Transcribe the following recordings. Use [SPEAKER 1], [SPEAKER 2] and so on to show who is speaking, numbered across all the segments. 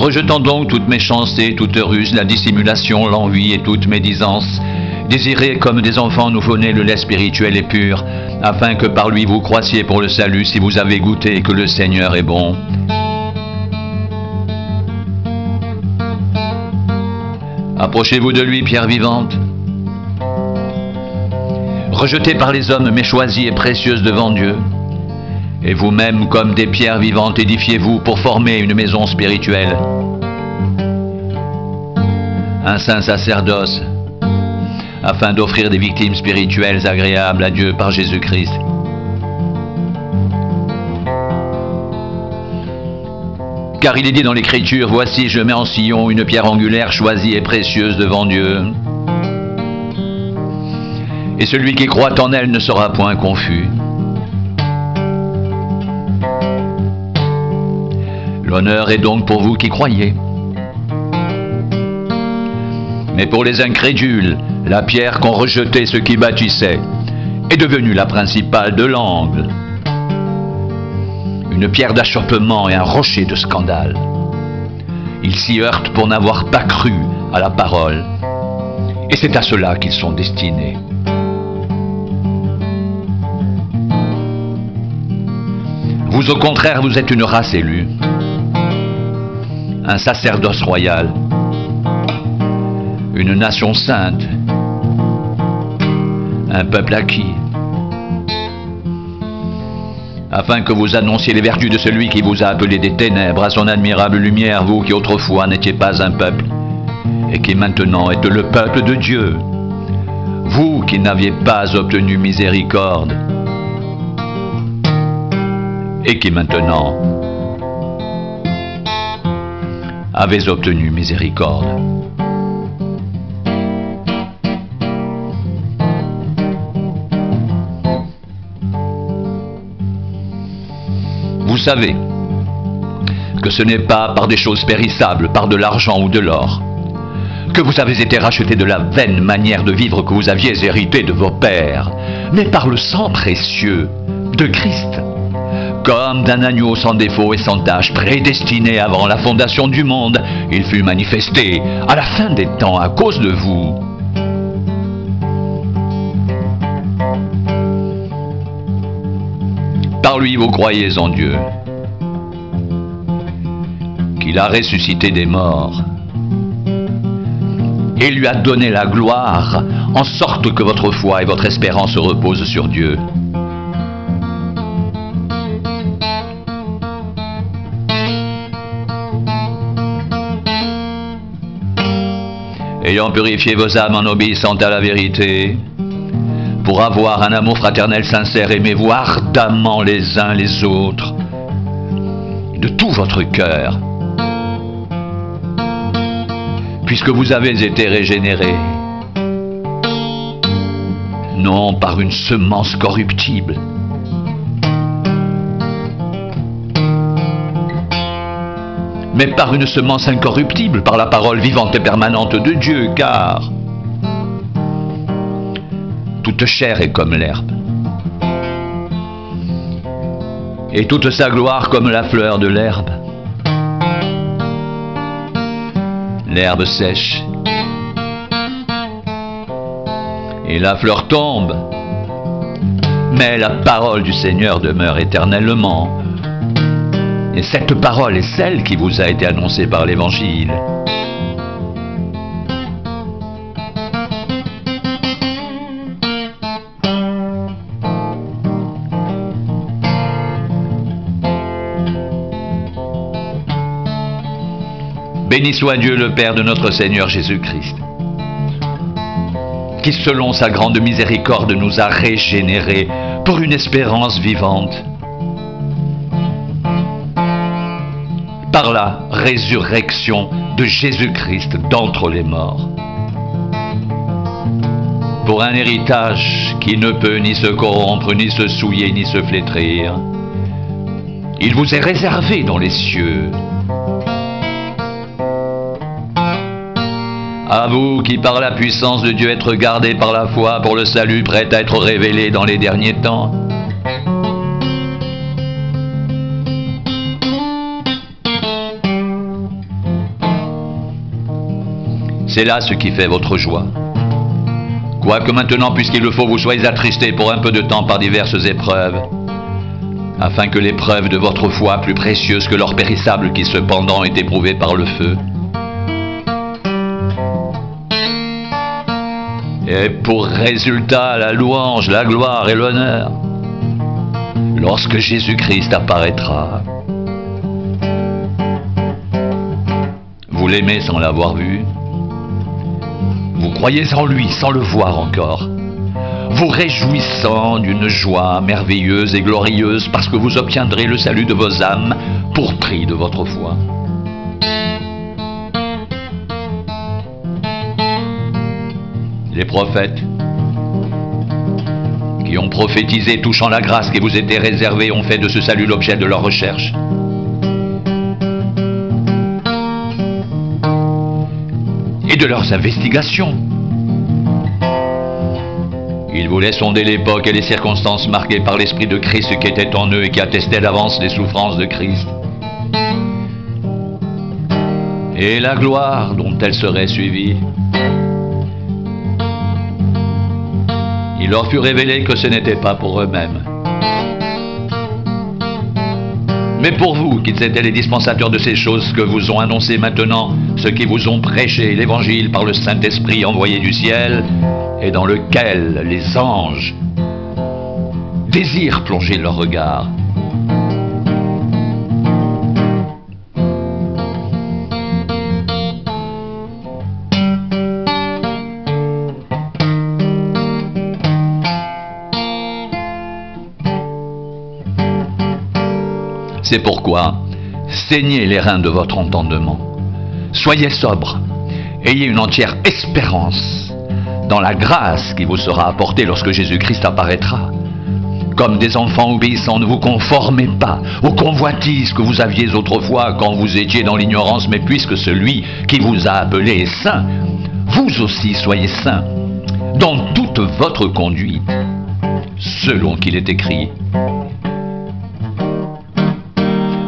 [SPEAKER 1] Rejetant donc toute méchanceté, toute ruse, la dissimulation, l'envie et toute médisance, désirez comme des enfants nouveau-nés le lait spirituel et pur, afin que par lui vous croissiez pour le salut si vous avez goûté que le Seigneur est bon. Approchez-vous de lui, pierre vivante. Rejetée par les hommes, mais choisie et précieuse devant Dieu. Et vous-même, comme des pierres vivantes, édifiez-vous pour former une maison spirituelle. Un saint sacerdoce, afin d'offrir des victimes spirituelles agréables à Dieu par Jésus-Christ. Car il est dit dans l'Écriture, « Voici, je mets en Sion une pierre angulaire choisie et précieuse devant Dieu. Et celui qui croit en elle ne sera point confus. » L'honneur est donc pour vous qui croyez. Mais pour les incrédules, la pierre qu'ont rejetée ceux qui bâtissaient est devenue la principale de l'angle. Une pierre d'achoppement et un rocher de scandale. Ils s'y heurtent pour n'avoir pas cru à la parole. Et c'est à cela qu'ils sont destinés. Vous, au contraire, vous êtes une race élue, un sacerdoce royal, une nation sainte, un peuple acquis, afin que vous annonciez les vertus de celui qui vous a appelé des ténèbres à son admirable lumière, vous qui autrefois n'étiez pas un peuple, et qui maintenant êtes le peuple de Dieu, vous qui n'aviez pas obtenu miséricorde, et qui maintenant avez obtenu miséricorde. Vous savez que ce n'est pas par des choses périssables, par de l'argent ou de l'or, que vous avez été rachetés de la vaine manière de vivre que vous aviez héritée de vos pères, mais par le sang précieux de Christ, comme d'un agneau sans défaut et sans tache, prédestiné avant la fondation du monde. Il fut manifesté à la fin des temps à cause de vous. Par lui vous croyez en Dieu, qu'il a ressuscité des morts et lui a donné la gloire, en sorte que votre foi et votre espérance reposent sur Dieu. Ayant purifié vos âmes en obéissant à la vérité, pour avoir un amour fraternel sincère, aimez-vous ardemment les uns les autres, de tout votre cœur, puisque vous avez été régénérés, non par une semence corruptible, mais par une semence incorruptible, par la parole vivante et permanente de Dieu, car toute chair est comme l'herbe, et toute sa gloire comme la fleur de l'herbe. L'herbe sèche, et la fleur tombe, mais la parole du Seigneur demeure éternellement. Et cette parole est celle qui vous a été annoncée par l'Évangile. Béni soit Dieu le Père de notre Seigneur Jésus-Christ, qui selon sa grande miséricorde nous a régénérés pour une espérance vivante, par la résurrection de Jésus-Christ d'entre les morts, pour un héritage qui ne peut ni se corrompre, ni se souiller, ni se flétrir. Il vous est réservé dans les cieux. À vous qui par la puissance de Dieu êtes gardés par la foi pour le salut prêt à être révélé dans les derniers temps. C'est là ce qui fait votre joie. Quoique maintenant, puisqu'il le faut, vous soyez attristés pour un peu de temps par diverses épreuves, afin que l'épreuve de votre foi, plus précieuse que l'or périssable qui cependant est éprouvé par le feu, ait pour résultat la louange, la gloire et l'honneur, lorsque Jésus-Christ apparaîtra. Vous l'aimez sans l'avoir vu. Vous croyez en lui sans le voir encore. Vous réjouissant d'une joie merveilleuse et glorieuse parce que vous obtiendrez le salut de vos âmes pour prix de votre foi. Les prophètes qui ont prophétisé touchant la grâce qui vous était réservée ont fait de ce salut l'objet de leur recherche. Et de leurs investigations. Ils voulaient sonder l'époque et les circonstances marquées par l'Esprit de Christ qui était en eux et qui attestait d'avance les souffrances de Christ. Et la gloire dont elles seraient suivies. Il leur fut révélé que ce n'était pas pour eux-mêmes, mais pour vous, qu'ils étaient les dispensateurs de ces choses que vous ont annoncées maintenant, ceux qui vous ont prêché l'Évangile par le Saint-Esprit envoyé du ciel, et dans lequel les anges désirent plonger leur regard. C'est pourquoi, saignez les reins de votre entendement. Soyez sobres, ayez une entière espérance dans la grâce qui vous sera apportée lorsque Jésus-Christ apparaîtra. Comme des enfants obéissants, ne vous conformez pas aux convoitises que vous aviez autrefois quand vous étiez dans l'ignorance, mais puisque celui qui vous a appelé est saint, vous aussi soyez saints dans toute votre conduite, selon qu'il est écrit.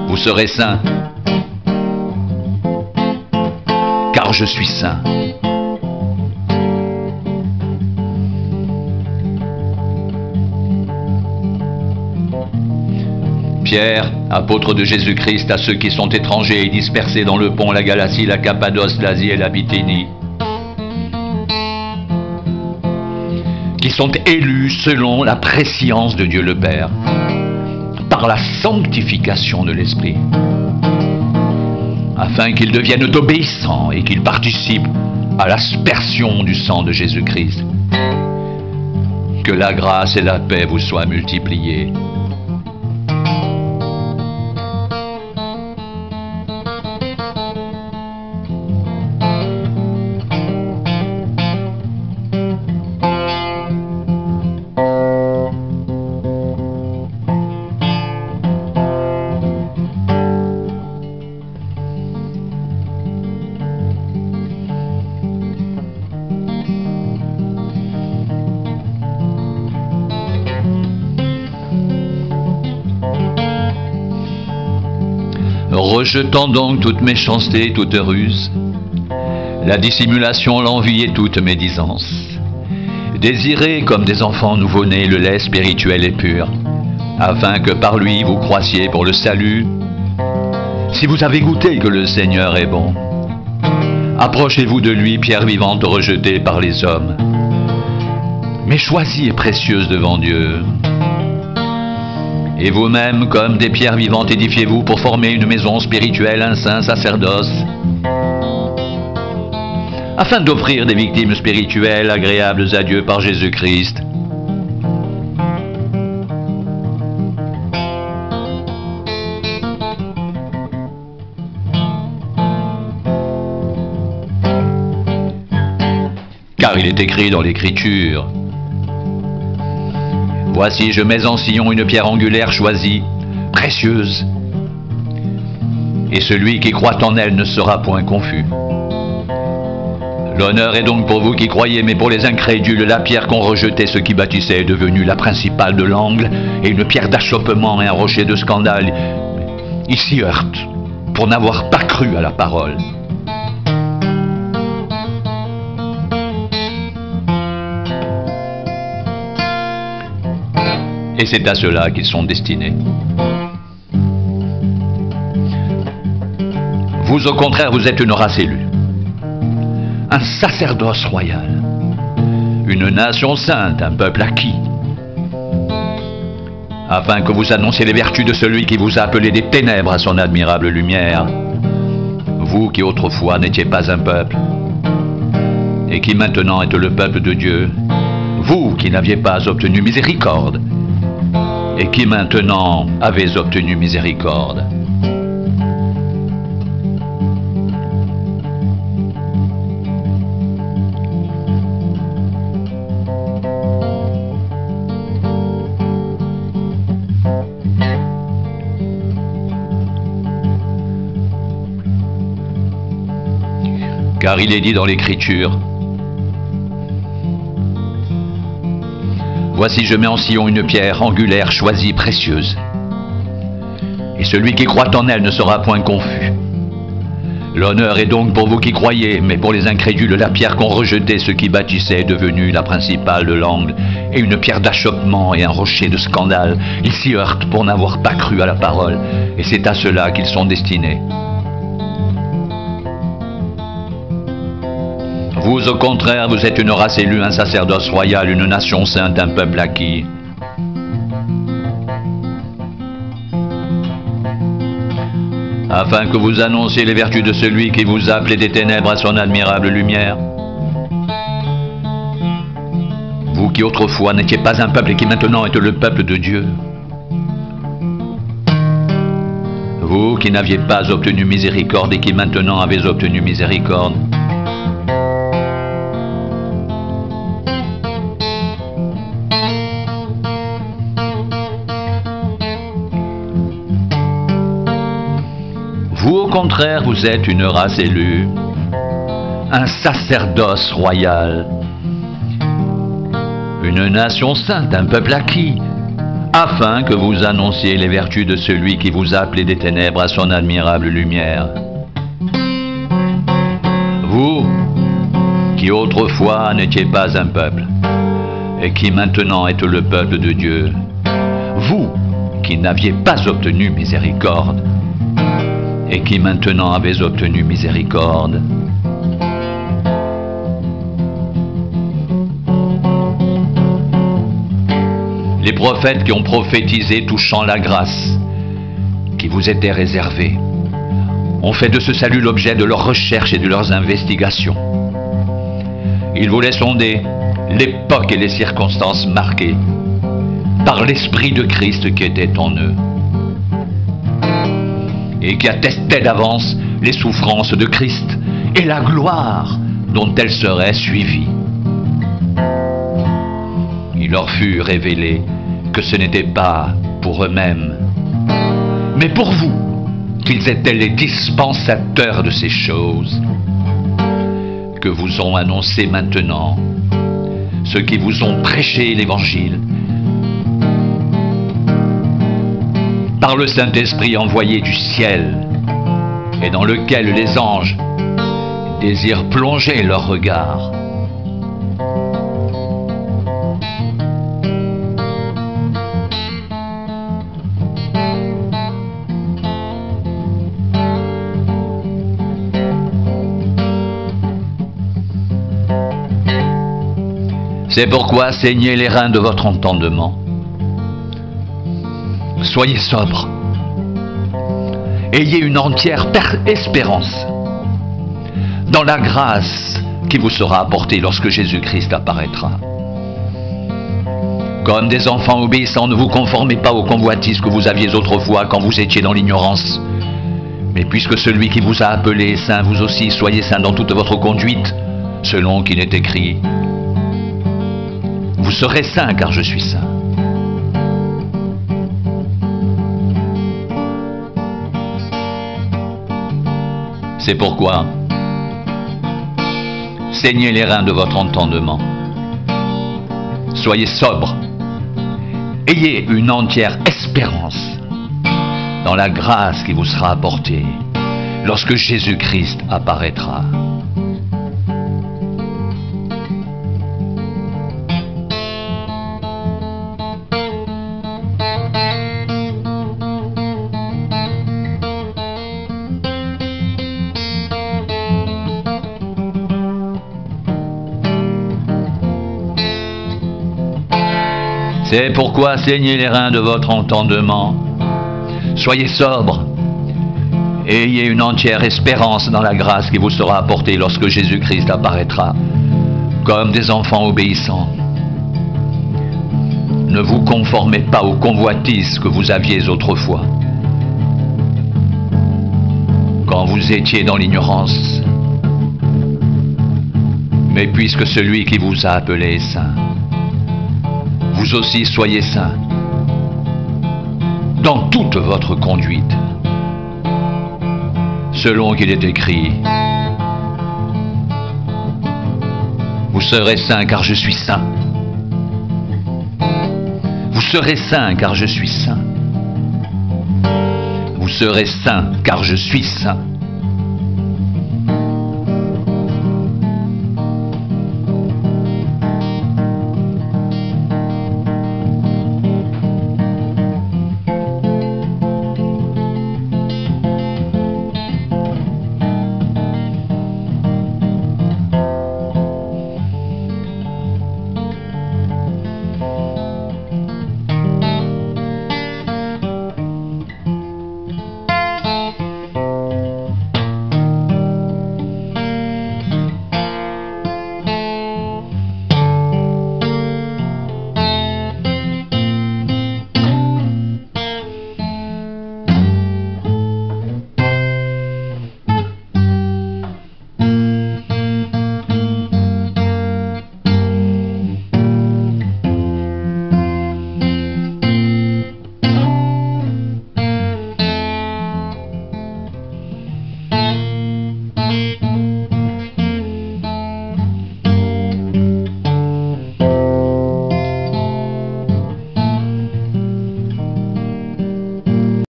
[SPEAKER 1] Vous serez saints, car je suis saint. Pierre, apôtre de Jésus-Christ, à ceux qui sont étrangers et dispersés dans le Pont, la Galatie, la Cappadoce, l'Asie et la Bithynie, qui sont élus selon la prescience de Dieu le Père, par la sanctification de l'Esprit, afin qu'ils deviennent obéissants et qu'ils participent à l'aspersion du sang de Jésus-Christ. Que la grâce et la paix vous soient multipliées. Rejetant donc toute méchanceté, toute ruse, la dissimulation, l'envie et toute médisance, désirez comme des enfants nouveau-nés le lait spirituel et pur, afin que par lui vous croissiez pour le salut, si vous avez goûté que le Seigneur est bon. Approchez-vous de lui, pierre vivante rejetée par les hommes, mais choisie et précieuse devant Dieu. Et vous-même, comme des pierres vivantes, édifiez-vous pour former une maison spirituelle, un saint sacerdoce, afin d'offrir des victimes spirituelles agréables à Dieu par Jésus-Christ. Car il est écrit dans l'Écriture: voici, je mets en Sion une pierre angulaire choisie, précieuse, et celui qui croit en elle ne sera point confus. L'honneur est donc pour vous qui croyez, mais pour les incrédules, la pierre qu'ont rejetée ceux qui bâtissaient est devenue la principale de l'angle, et une pierre d'achoppement et un rocher de scandale. Ils s'y heurtent pour n'avoir pas cru à la parole. Et c'est à cela qu'ils sont destinés. Vous, au contraire, vous êtes une race élue, un sacerdoce royal, une nation sainte, un peuple acquis, afin que vous annonciez les vertus de celui qui vous a appelé des ténèbres à son admirable lumière, vous qui autrefois n'étiez pas un peuple, et qui maintenant êtes le peuple de Dieu, vous qui n'aviez pas obtenu miséricorde, et qui maintenant avez obtenu miséricorde. Car il est dit dans l'Écriture, « Voici, je mets en Sion une pierre angulaire, choisie, précieuse. Et celui qui croit en elle ne sera point confus. L'honneur est donc pour vous qui croyez, mais pour les incrédules, la pierre qu'ont rejetée ceux qui bâtissaient est devenue la principale de l'angle, et une pierre d'achoppement et un rocher de scandale. Ils s'y heurtent pour n'avoir pas cru à la parole, et c'est à cela qu'ils sont destinés. Vous, au contraire, vous êtes une race élue, un sacerdoce royal, une nation sainte, un peuple acquis. Afin que vous annonciez les vertus de celui qui vous a appelé des ténèbres à son admirable lumière. Vous qui autrefois n'étiez pas un peuple et qui maintenant êtes le peuple de Dieu. Vous qui n'aviez pas obtenu miséricorde et qui maintenant avez obtenu miséricorde. Vous, au contraire, vous êtes une race élue, un sacerdoce royal, une nation sainte, un peuple acquis, afin que vous annonciez les vertus de celui qui vous a appelé des ténèbres à son admirable lumière. Vous, qui autrefois n'étiez pas un peuple, et qui maintenant êtes le peuple de Dieu, vous, qui n'aviez pas obtenu miséricorde, et qui maintenant avez obtenu miséricorde. Les prophètes qui ont prophétisé touchant la grâce qui vous était réservée ont fait de ce salut l'objet de leurs recherches et de leurs investigations. Ils voulaient sonder l'époque et les circonstances marquées par l'Esprit de Christ qui était en eux, et qui attestait d'avance les souffrances de Christ et la gloire dont elles seraient suivies. Il leur fut révélé que ce n'était pas pour eux-mêmes, mais pour vous, qu'ils étaient les dispensateurs de ces choses, que vous ont annoncé maintenant ceux qui vous ont prêché l'Évangile, par le Saint-Esprit envoyé du ciel, et dans lequel les anges désirent plonger leur regard. C'est pourquoi saignez les reins de votre entendement. Soyez sobres. Ayez une entière espérance dans la grâce qui vous sera apportée lorsque Jésus-Christ apparaîtra. Comme des enfants obéissants, ne vous conformez pas aux convoitises que vous aviez autrefois quand vous étiez dans l'ignorance. Mais puisque celui qui vous a appelé est saint, vous aussi soyez saints dans toute votre conduite, selon qu'il est écrit. Vous serez saints car je suis saint. C'est pourquoi, saignez les reins de votre entendement. Soyez sobres. Ayez une entière espérance dans la grâce qui vous sera apportée lorsque Jésus-Christ apparaîtra. C'est pourquoi saignez les reins de votre entendement. Soyez sobre. Ayez une entière espérance dans la grâce qui vous sera apportée lorsque Jésus-Christ apparaîtra, comme des enfants obéissants. Ne vous conformez pas aux convoitises que vous aviez autrefois, quand vous étiez dans l'ignorance. Mais puisque celui qui vous a appelé est saint, vous aussi soyez saints dans toute votre conduite, selon qu'il est écrit, vous serez saints car je suis saint. Vous serez saints car je suis saint. Vous serez saints car je suis saint.